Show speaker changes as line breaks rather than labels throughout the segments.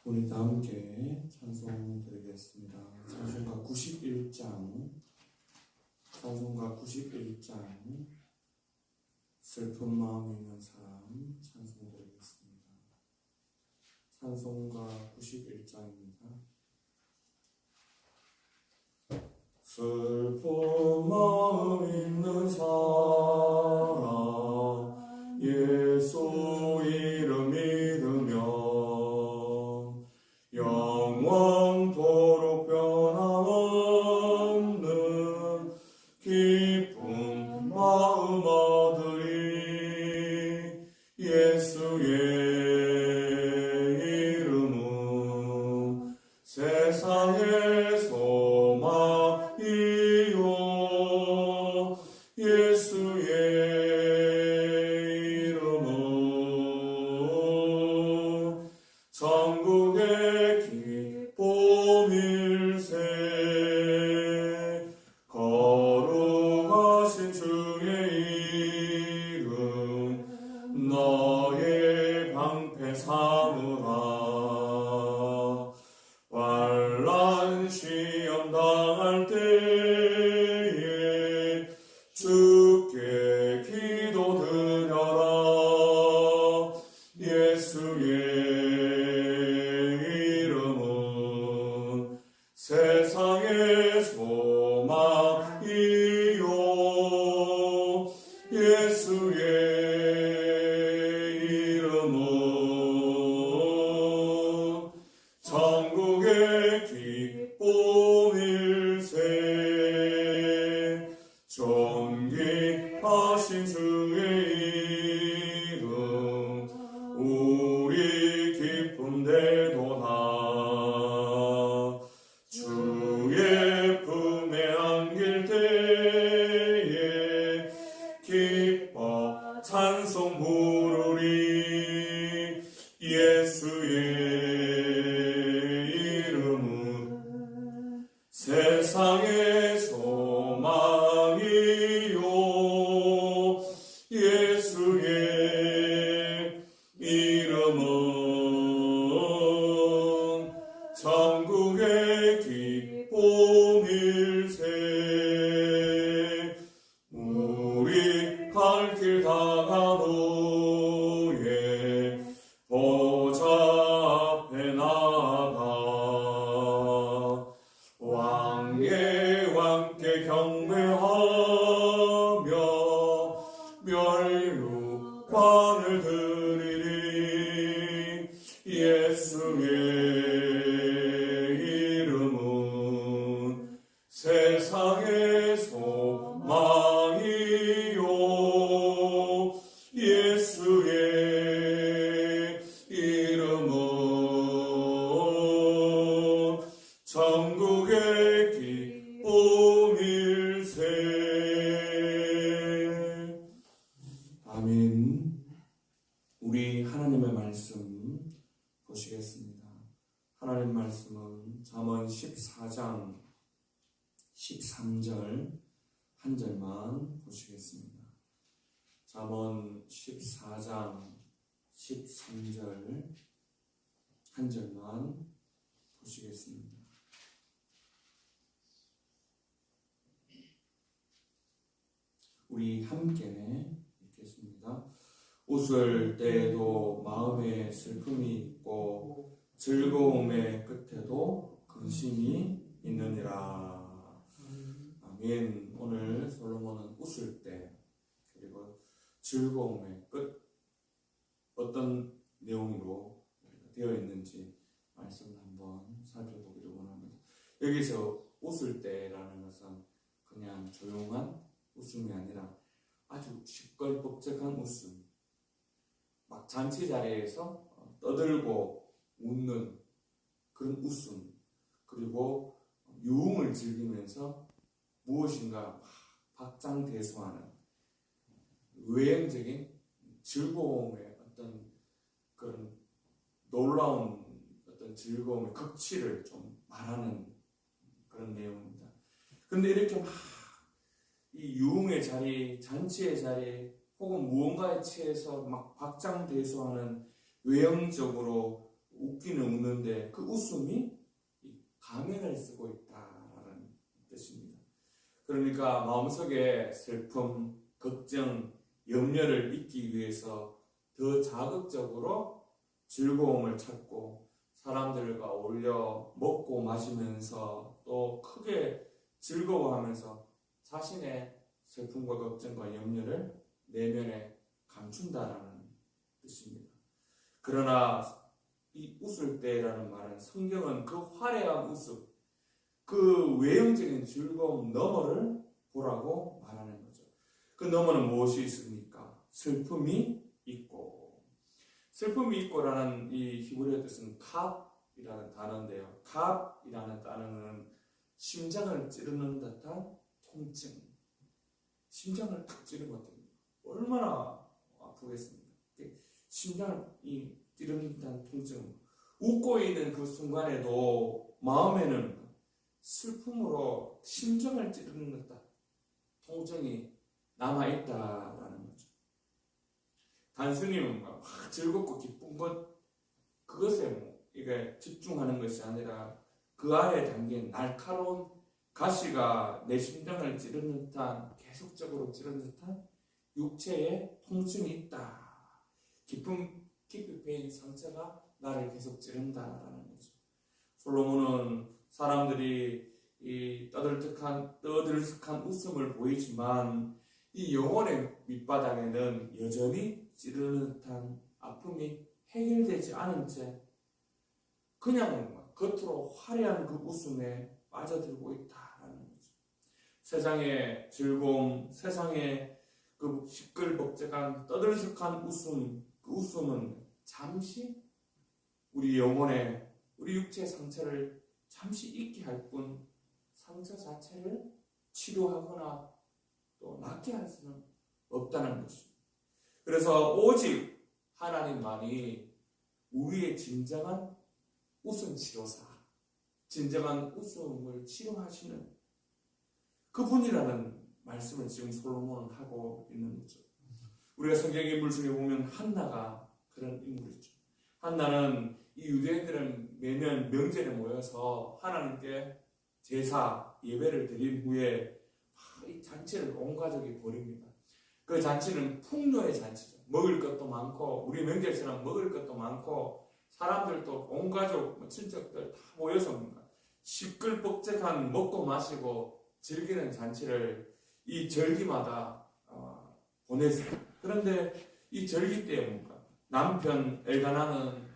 우리 다 함께 찬송 드리겠습니다. 찬송가 91장, 슬픈 마음 있는 사람 찬송 드리겠습니다. 찬송가 91장입니다. 슬픈 마음 있는 사람 예수 이름 믿으며 영원토록 변함없는 기쁜 마음 얻으리. 예수의 이름은 세상의 소망이요 예수의 이름은 천국의 기쁨일세. 거룩하신 주의 이름 너의 방패 삼으라. 환난 시험 당할 때에 주께 기도드려라. 예수의 이름은 세상의 소망이요 예수의 이름은 천국의 기쁨일세. 존귀하신 주의 이름 우리 기쁨 되도다. 주의 품에 안길 때에 기뻐 찬송 부르리. 예수의 이름은 세상의 소망이요 예수의 이름은 천국의 기쁨일세. 우리 갈 길 다가노예 보좌 앞에 나가 왕의 왕께 경배하며 멸류관을 드리리. 예수의 이름은 세상의 소망이요 예수의 이름은 천국의 기쁨일세. 아멘. 우리 하나님의 말씀 보시겠습니다. 하나님 말씀은 잠언 14장 13절 한 절만 보시겠습니다. 잠언 14장 13절 한 절만 보시겠습니다. 우리 함께 읽겠습니다. 웃을 때에도 마음에 슬픔이 있고 즐거움의 끝에도 근심이 있느니라. 아멘. 오늘 솔로몬은 웃을 때 그리고 즐거움의 끝 어떤 내용으로 되어 있는지 말씀을 한번 살펴보기를 원합니다. 여기서 웃을 때라는 것은 그냥 조용한 웃음이 아니라 아주 시끌벅적한 웃음, 막 잔치 자리에서 떠들고 웃는 그런 웃음, 그리고 유흥을 즐기면서 무엇인가 박장대소하는 외형적인 즐거움의 어떤 그런 놀라운 어떤 즐거움의 극치를 좀 말하는 그런 내용입니다. 그런데 이렇게 막 이 유흥의 자리, 잔치의 자리, 혹은 무언가에 취해서 막 박장대소하는 외형적으로 웃기는 웃는데 그 웃음이 가면을 쓰고 있다라는 뜻입니다. 그러니까 마음속에 슬픔, 걱정, 염려를 잊기 위해서 더 자극적으로 즐거움을 찾고 사람들과 어울려 먹고 마시면서 또 크게 즐거워하면서 자신의 슬픔과 걱정과 염려를 내면에 감춘다라는 뜻입니다. 그러나 이 웃을 때라는 말은 성경은 그 화려한 웃음, 그 외형적인 즐거움 너머를 보라고 말하는 거죠. 그 너머는 무엇이 있습니까? 슬픔이 있고, 슬픔이 있고라는 이 히브리어 뜻은 캅이라는 단어인데요. 캅이라는 단어는 심장을 찌르는 듯한 통증. 심장을 탁 찌르면 얼마나 아프겠습니까? 심장을 찌르는 듯한 통증. 웃고 있는 그 순간에도 마음에는 슬픔으로 심장을 찌르는 듯한 통증이 남아있다라는 거죠. 단순히 뭔가 즐겁고 기쁜 그것에 이게 집중하는 것이 아니라 그 안에 담긴 날카로운 가시가 내 심장을 찌르는 듯한, 계속적으로 찌르는 듯한 육체의 통증이 있다. 깊이 패인 상처가 나를 계속 찌른다라는 거죠. 솔로몬은 사람들이 이 떠들썩한 웃음을 보이지만 이 영혼의 밑바닥에는 여전히 찌르는 듯한 아픔이 해결되지 않은 채 그냥 겉으로 화려한 그 웃음에 빠져들고 있다라는 거죠. 세상의 즐거움, 세상의 그 시끌벅적한 떠들썩한 웃음, 그 웃음은 잠시 우리 영혼의, 우리 육체의 상처를 잠시 잊게 할 뿐 상처 자체를 치료하거나 또 낫게 할 수는 없다는 것입니다. 그래서 오직 하나님만이 우리의 진정한 웃음 치료사, 진정한 웃음을 치료하시는 그분이라는 말씀을 지금 솔로몬은 하고 있는 거죠. 우리가 성경 인물 중에 보면 한나가 그런 인물이죠. 한나는 이 유대인들은 매년 명절에 모여서 하나님께 제사, 예배를 드린 후에 이 잔치를 온 가족이 벌입니다. 그 잔치는 풍요의 잔치죠. 먹을 것도 많고, 우리 명절처럼 먹을 것도 많고, 사람들도 온 가족, 친척들 다 모여서 시끌벅적한 먹고 마시고 즐기는 잔치를 이 절기마다 보냈어요. 그런데 이 절기 때 뭔가 남편 엘가나는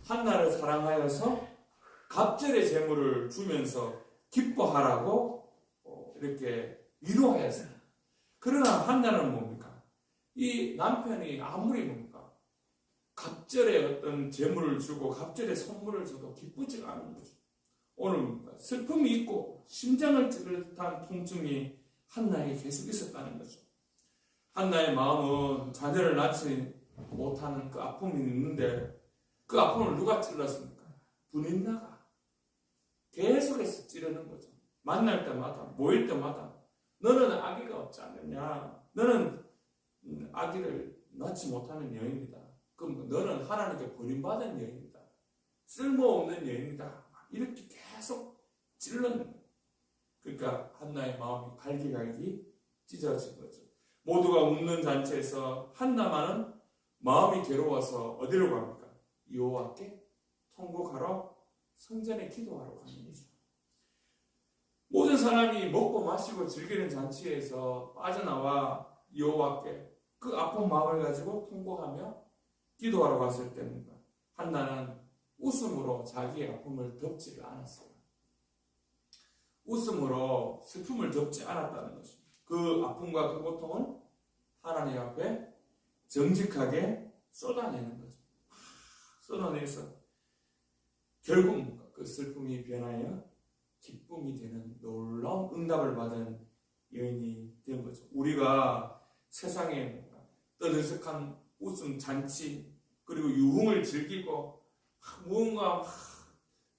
한나를 사랑하여서 갑절의 제물을 주면서 기뻐하라고 이렇게 위로하였어요. 그러나 한나는 뭡니까? 이 남편이 아무리 뭡니까? 갑절에 어떤 제물을 주고 갑절에 선물을 줘도 기쁘지가 않은 거죠. 오늘 뭡니까? 슬픔이 있고 심장을 찌를 듯한 통증이 한나에게 계속 있었다는 거죠. 한나의 마음은 자녀를 낳지 못하는 그 아픔이 있는데 그 아픔을 누가 찔렀습니까? 분인나가 계속해서 찌르는 거죠. 만날 때마다, 모일 때마다 너는 아기가 없지 않느냐? 너는 아기를 낳지 못하는 여인이다. 그럼 너는 하나님께 버림받은 여인이다. 쓸모없는 여인이다. 이렇게 계속 찔르는 거예요. 그러니까 한나의 마음이 갈기갈기 찢어진 거죠. 모두가 웃는 잔치에서 한나만은 마음이 괴로워서 어디로 갑니까? 여호와께 통곡하러 성전에 기도하러 가는 거죠. 모든 사람이 먹고 마시고 즐기는 잔치에서 빠져나와 여호와께 그 아픈 마음을 가지고 통곡하며 기도하러 갔을 때입니다. 한나는 웃음으로 자기의 아픔을 덮지를 않았어요. 웃음으로 슬픔을 덮지 않았다는 것입니다. 그 아픔과 그 고통을 하나님 앞에 정직하게 쏟아내는 거죠. 쏟아내서 결국 그 슬픔이 변하여 기쁨이 되는 놀라운 응답을 받은 여인이 된 거죠. 우리가 세상에 떠들썩한 웃음 잔치 그리고 유흥을 즐기고 무언가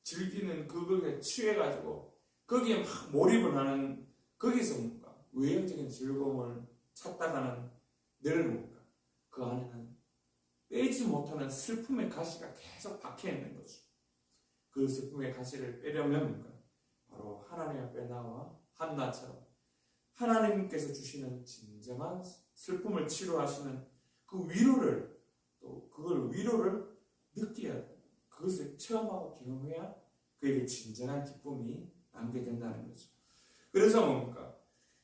즐기는 그거에 취해가지고 거기에 막 몰입을 하는 거기서 뭔가 외형적인 즐거움을 찾다가는 늘 뭔가 그 안에는 빼지 못하는 슬픔의 가시가 계속 박혀 있는 거죠. 그 슬픔의 가시를 빼려면 바로 하나님 앞에 나와 한나처럼 하나님께서 주시는 진정한 슬픔을 치료하시는 그 위로를, 또 그걸 위로를 느껴야 돼. 그것을 체험하고 경험해야 그에게 진정한 기쁨이 남게 된다는 거죠. 그래서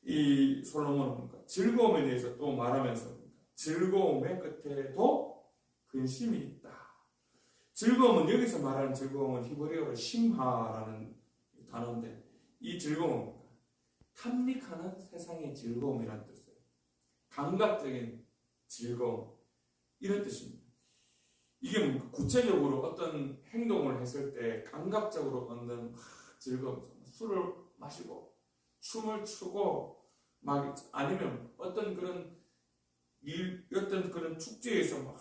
이 솔로몬은 즐거움에 대해서 또 말하면서 즐거움의 끝에도 근심이 있다. 즐거움은, 여기서 말하는 즐거움은 히브리어로 심하라는 단어인데, 이 즐거움은 탐닉하는 세상의 즐거움이라는 뜻이에요. 감각적인 즐거움, 이런 뜻입니다. 이게 구체적으로 어떤 행동을 했을 때 감각적으로 얻는 즐거움, 술을 마시고 춤을 추고 아니면 어떤 그런 어떤 그런 축제에서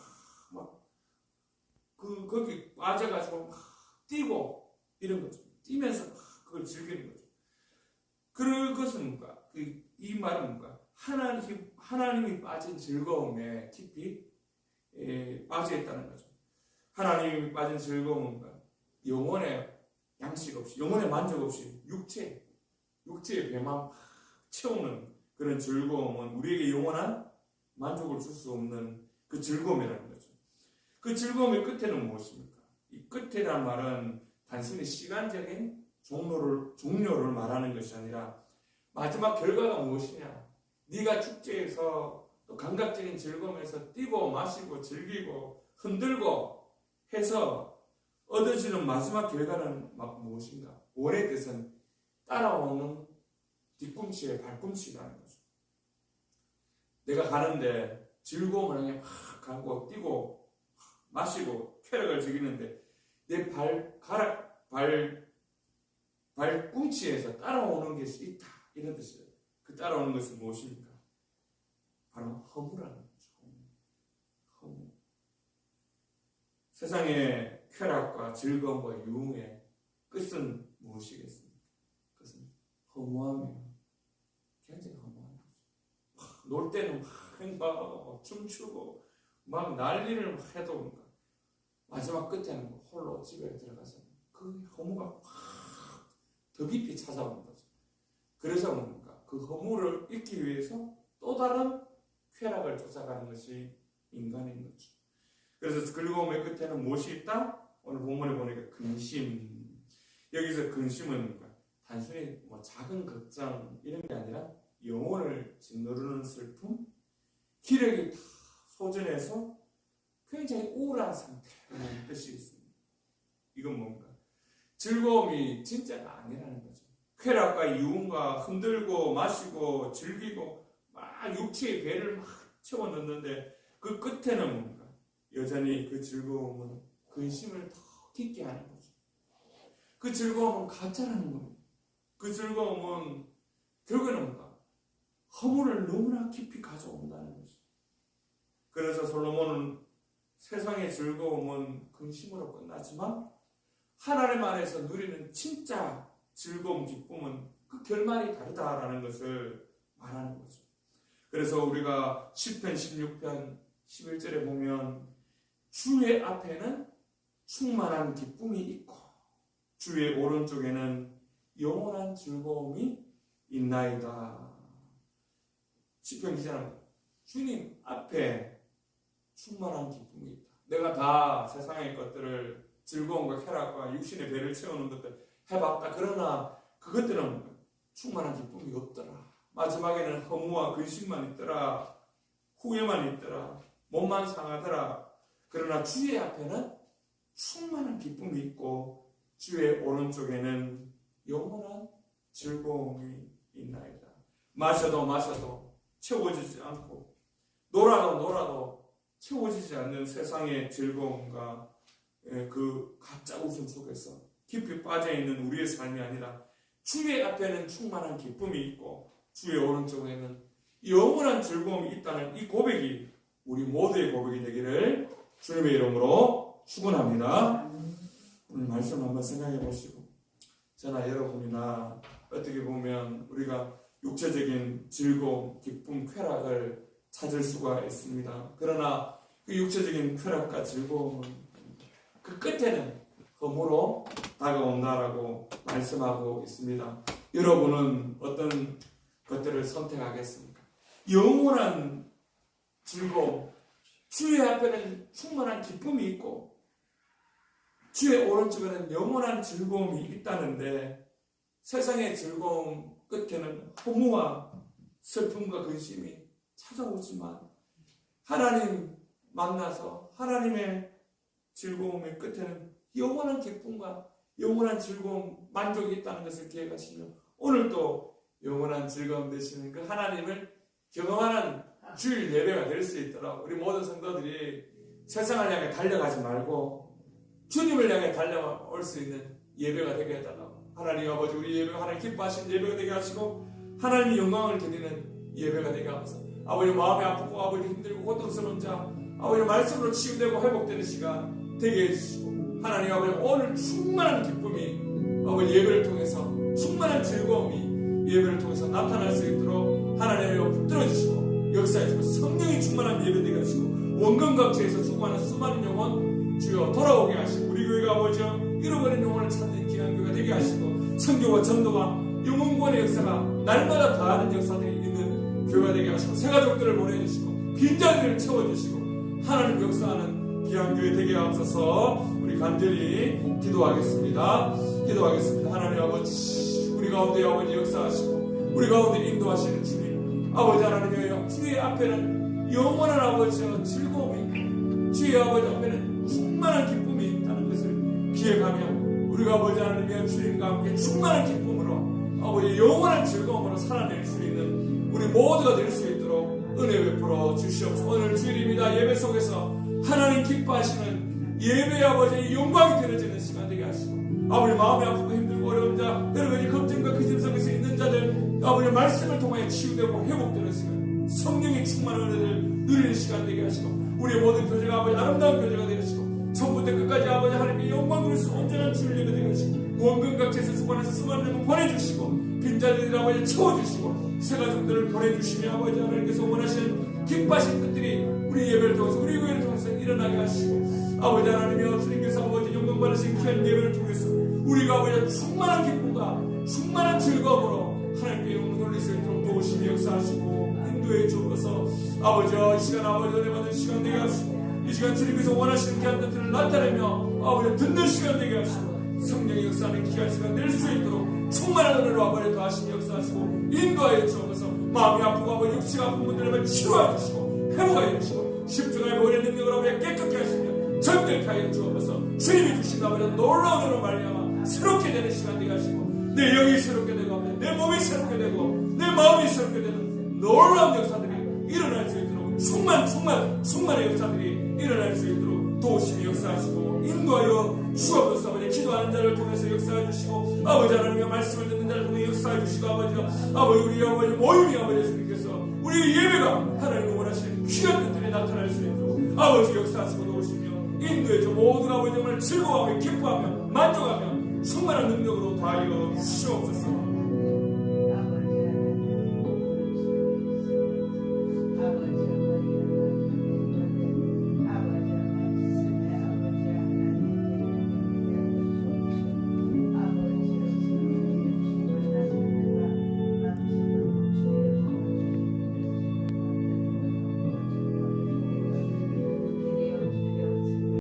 거기 빠져가지고 뛰고 이런 거죠. 뛰면서 그걸 즐기는 거죠. 그것은 이 말은 하나님이 빠진 즐거움에 깊이 빠져 있다는 거죠. 하나님이 빠진 즐거움은 영혼의 양식 없이, 영혼의 만족 없이 육체의 배만 채우는 그런 즐거움은 우리에게 영원한 만족을 줄 수 없는 그 즐거움이라는 거죠. 그 즐거움의 끝에는 무엇입니까? 이 끝이란 말은 단순히 시간적인 종료를 말하는 것이 아니라 마지막 결과가 무엇이냐? 네가 축제에서 또 감각적인 즐거움에서 뛰고 마시고 즐기고 흔들고 해서 얻어지는 마지막 결과는 무엇인가? 원의 뜻은 따라오는 뒤꿈치에 발꿈치라는 거죠. 내가 가는데 즐거움을 향해 막 가고 뛰고 마시고 쾌락을 즐기는데 내 발꿈치에서 따라오는 것이 있다, 이런 뜻이에요. 그 따라오는 것은 무엇입니까? 바로 허무라는 거죠. 허무. 세상의 쾌락과 즐거움과 유흥의 끝은 무엇이겠습니까? 그것은 허무함이에요. 굉장히 허무한 거죠. 놀 때는 막 행복하고 춤추고 막 난리를 해도 마지막 끝에는 홀로 집에 들어가서 그 허무가 더 깊이 찾아오는 거죠. 그래서 그 허무를 잊기 위해서 또 다른 쾌락을 쫓아가는 것이 인간인 거죠. 그래서 즐거움의 끝에는 무엇이 있다? 오늘 본문에 보니까 근심. 여기서 근심은 단순히 작은 걱정 이런 게 아니라 영혼을 짓누르는 슬픔, 기력이 다 소진해서 굉장히 우울한 상태라는 뜻이 있습니다. 이건 뭔가 즐거움이 진짜가 아니라는 거죠. 쾌락과 유흥과 흔들고 마시고 즐기고 막 육체의 배를 막 채워 넣는데 그 끝에는 뭔가 여전히 그 즐거움은 근심을 더 깊게 하는 거죠. 그 즐거움은 가짜라는 겁니다. 그 즐거움은 결국에는 뭔가 허물을 너무나 깊이 가져온다는 거죠. 그래서 솔로몬은 세상의 즐거움은 근심으로 끝나지만 하나님 안에서 누리는 진짜 즐거움, 기쁨은 그 결말이 다르다라는 것을 말하는 거죠. 그래서 우리가 시편 16편 11절에 보면 주의 앞에는 충만한 기쁨이 있고 주의 오른쪽에는 영원한 즐거움이 있나이다. 시편 기자는 주님 앞에 충만한 기쁨이 있다. 내가 다 세상의 것들을 즐거움과 쾌락과 육신의 배를 채우는 것들 해봤다. 그러나 그것들은 충만한 기쁨이 없더라. 마지막에는 허무와 근심만 있더라. 후회만 있더라. 몸만 상하더라. 그러나 주의 앞에는 충만한 기쁨이 있고 주의 오른쪽에는 영원한 즐거움이 있나이다. 마셔도 채워지지 않고 놀아도 채워지지 않는 세상의 즐거움과 그 가짜 웃음 속에서 깊이 빠져있는 우리의 삶이 아니라 주의 앞에는 충만한 기쁨이 있고 주의 오른쪽에는 영원한 즐거움이 있다는 이 고백이 우리 모두의 고백이 되기를 주님의 이름으로 축원합니다. 오늘 말씀 한번 생각해 보시고 저나 여러분이나 어떻게 보면 우리가 육체적인 즐거움, 기쁨, 쾌락을 찾을 수가 있습니다. 그러나 그 육체적인 쾌락과 즐거움은 그 끝에는 허무로 다가온다라고 말씀하고 있습니다. 여러분은 어떤 것들을 선택하겠습니까? 영원한 즐거움, 주의 앞에는 충만한 기쁨이 있고 주의 오른쪽에는 영원한 즐거움이 있다는데 세상의 즐거움 끝에는 허무와 슬픔과 근심이 찾아오지만 하나님 만나서 하나님의 즐거움의 끝에는 영원한 기쁨과 영원한 즐거움, 만족이 있다는 것을 기억하시며 오늘도 영원한 즐거움 되시는 그 하나님을 경험하는 주일 예배가 될 수 있도록 우리 모든 성도들이 세상을 향해 달려가지 말고 주님을 향해 달려올 수 있는 예배가 되게 해달라고. 하나님 아버지, 우리 예배가 하나님 기뻐하시는 예배가 되게 하시고 하나님의 영광을 드리는 예배가 되게 하소서. 아버지, 마음이 아프고 아버지 힘들고 고통스러운 자 아버지 말씀으로 치유되고 회복되는 시간 되게 해주시고 하나님 아버지 오늘 충만한 기쁨이 아버지 예배를 통해서 충만한 즐거움이 예배를 통해서 나타날 수 있도록 하나님을 붙들어 주시고 역사해주고 성령이 충만한 예배 되게 하시고 원근 각지에서 수고하는 수많은 영혼 주여 돌아오게 하시고 우리 교회가 아버지 잃어버린 영혼을 찾는 귀한 교회가 되게 하시고 선교와 전도와 영혼구원의 역사가 날마다 더하는 역사들이 있는 교회가 되게 하시고 새가족들을 보내주시고 빈자리를 채워주시고 하나님 역사하는 귀한 교회 되게 하옵소서. 우리 간절히 기도하겠습니다. 하나님 아버지, 우리 가운데 아버지 역사하시고 우리 가운데 인도하시는 주님 아버지 하나님이여, 주의 앞에는 영원한 아버지 즐거움이, 주의 아버지 앞에는 충만한 기쁨이 있다는 것을 기억하며 우리가 아버지 하나님이여 주님과 함께 충만한 기쁨으로 아버지 영원한 즐거움으로 살아낼 수 있는 우리 모두가 될 수 있도록 은혜 베풀어 주시옵소서. 오늘 주일입니다. 예배 속에서 하나님 기뻐하시는 예배 아버지의 영광이 드러지는 시간 되게 하시고 아버지 마음이 아프고 힘들고 어려운 자 여러 가지 걱정과 근심 속에서 있는 자들 아버지 말씀을 통하여 치유되고 회복되는 시간, 성령의 충만한 은혜를 누리는 시간 되게 하시고 우리의 모든 교제가 아버지 아름다운 교제가 되게 하시고 처음부터 끝까지 아버지 하나님의 영광 누릴 수 온전한 주일 예배 되게 하시고 원근 각지에서 수고하는 수많은 분 보내주시고 빈자리들 아버지 채워주시고 새가족들을 보내주시며 아버지 하나님께서 원하시는 기뻐하신 것들이 우리 예배를 통해서 우리 교회를 통해서 일어나게 하시고 아버지 하나님이여 주님께서 아버지 영광 받으신 귀한 예배를 통해서 우리가 아버지 충만한 기쁨과 충만한 즐거움으로 하나님께 영광 돌릴 수 있도록 도우시며 역사하시고 인도해 주옵소서. 아버지여 이 시간 아버지 은혜 받는 시간 되게 하시고 이 시간 주님께서 원하시는 귀한 것들을 나타내며 아버지 듣는 시간 되게 하시고 성령의 역사하는 귀한 시간 될 수 있도록 충만한 은혜로 아버지 더하시며 역사하시고 인도하여 주옵소서. 마음이 아프고 아버지 육체가 아픈 분들을 치유하여 주시고 회복하여 주시고 십중의 보혈의 능력으로 아버지 깨끗게 하시며 정결케 하여 주옵소서. 주님이 주신 아버지 놀라운 은혜로 말미암아 새롭게 되는 시간 되게 하시고 내 영이 새롭게 되고 아버지 내 몸이 새롭게 되고 내 마음이 새롭게 되는 놀라운 역사들이 일어날 수 있도록 충만의 역사들이 일어날 수 있도록 도우시며 역사하시고 인도하여 주옵소서. 아버지 기도하는 자를 통해서 역사해 주시고 아버지 하나님의 말씀을 듣는 자를 통해 역사해 주시고 아버지 우리 아버지 모임이 아버지 예수님께서 우리 예배가 하나님이 원하시는 귀한 것들이 나타날 수 있도록 아버지 역사하시고 도우시며 인도해 주 모든 아버지 정말 즐거워하며 기뻐하며 만족하며 충만한 능력으로 다하여 주시옵소서.